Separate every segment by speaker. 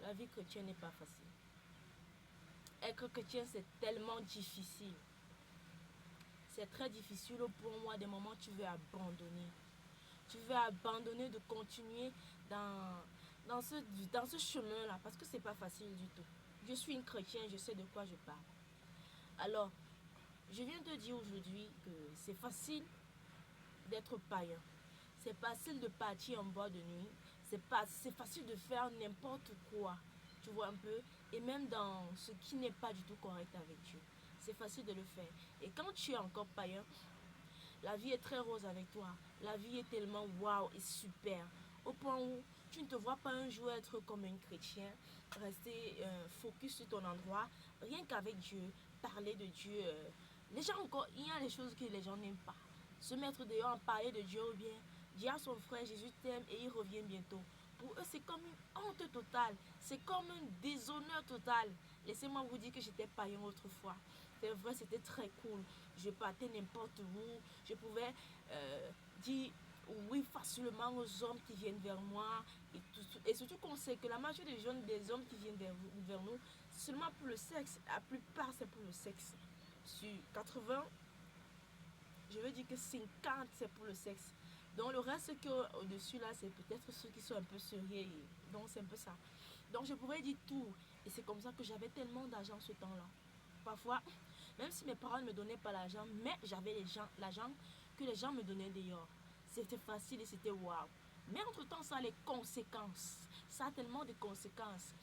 Speaker 1: La vie chrétienne n'est pas facile. Être chrétien, c'est tellement difficile. C'est très difficile pour moi. Des moments, tu veux abandonner. Tu veux abandonner de continuer dans ce chemin-là. Parce que c'est pas facile du tout. Je suis une chrétienne, je sais de quoi je parle. Alors, je viens te dire aujourd'hui que c'est facile d'être païen. C'est facile de partir en boîte de nuit. C'est facile de faire n'importe quoi. Tu vois un peu. Et même dans ce qui n'est pas du tout correct avec Dieu. C'est facile de le faire. Et quand tu es encore païen, la vie est très rose avec toi. La vie est tellement waouh et super. Au point où tu ne te vois pas un jour être comme un chrétien, rester focus sur ton endroit, rien qu'avec Dieu, parler de Dieu. Les gens encore, il y a des choses que les gens n'aiment pas. Se mettre dehors, parler de Dieu ou bien dire à son frère Jésus t'aime et il revient bientôt. Pour eux, c'est comme une honte totale. C'est comme un déshonneur total. Laissez-moi vous dire que j'étais païen autrefois. C'est vrai, c'était très cool. Je partais n'importe où. Je pouvais dire oui facilement aux hommes qui viennent vers moi. Et surtout qu'on sait que la majorité des hommes qui viennent vers nous, c'est seulement pour le sexe. La plupart, c'est pour le sexe. Sur 80, je veux dire que 50, c'est pour le sexe. Donc le reste au-dessus là, c'est peut-être ceux qui sont un peu sérieux. Donc c'est un peu ça. Donc je pourrais dire tout. Et c'est comme ça que j'avais tellement d'argent ce temps-là. Parfois, même si mes parents ne me donnaient pas l'argent, mais j'avais l'argent que les gens me donnaient dehors. C'était facile et c'était waouh. Mais entre-temps, ça a les conséquences. Ça a tellement de conséquences.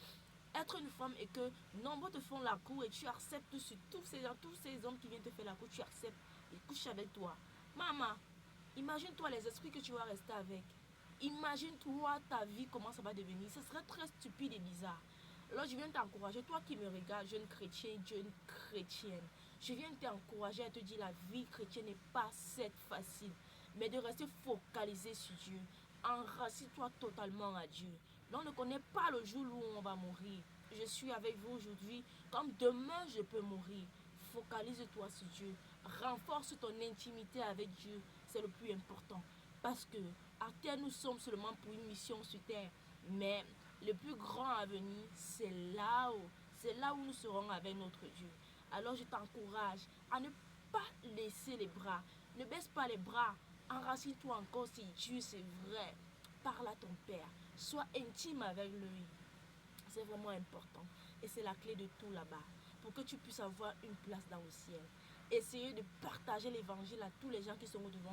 Speaker 1: Être une femme et que nombreux te font la cour et tu acceptes sur tous ces hommes qui viennent te faire la cour, tu acceptes. Ils couchent avec toi. Maman, imagine-toi les esprits que tu vas rester avec. Imagine-toi ta vie, comment ça va devenir. Ce serait très stupide et bizarre. Alors je viens t'encourager, toi qui me regardes, jeune chrétien, jeune chrétienne. Je viens t'encourager à te dire la vie chrétienne n'est pas cette facile. Mais de rester focalisé sur Dieu. Enracine-toi totalement à Dieu. On ne connaît pas le jour où on va mourir. Je suis avec vous aujourd'hui, comme demain je peux mourir. Focalise-toi sur Dieu. Renforce ton intimité avec Dieu. C'est le plus important. Parce que à terre, nous sommes seulement pour une mission sur terre. Mais le plus grand avenir, c'est là où nous serons avec notre Dieu. Alors je t'encourage à ne pas laisser les bras. Ne baisse pas les bras. Enracine-toi encore si Dieu, c'est vrai. Parle à ton Père. Sois intime avec lui. C'est vraiment important. Et c'est la clé de tout là-bas. Pour que tu puisses avoir une place dans le ciel. Essayez de partager l'évangile à tous les gens qui sont au devant.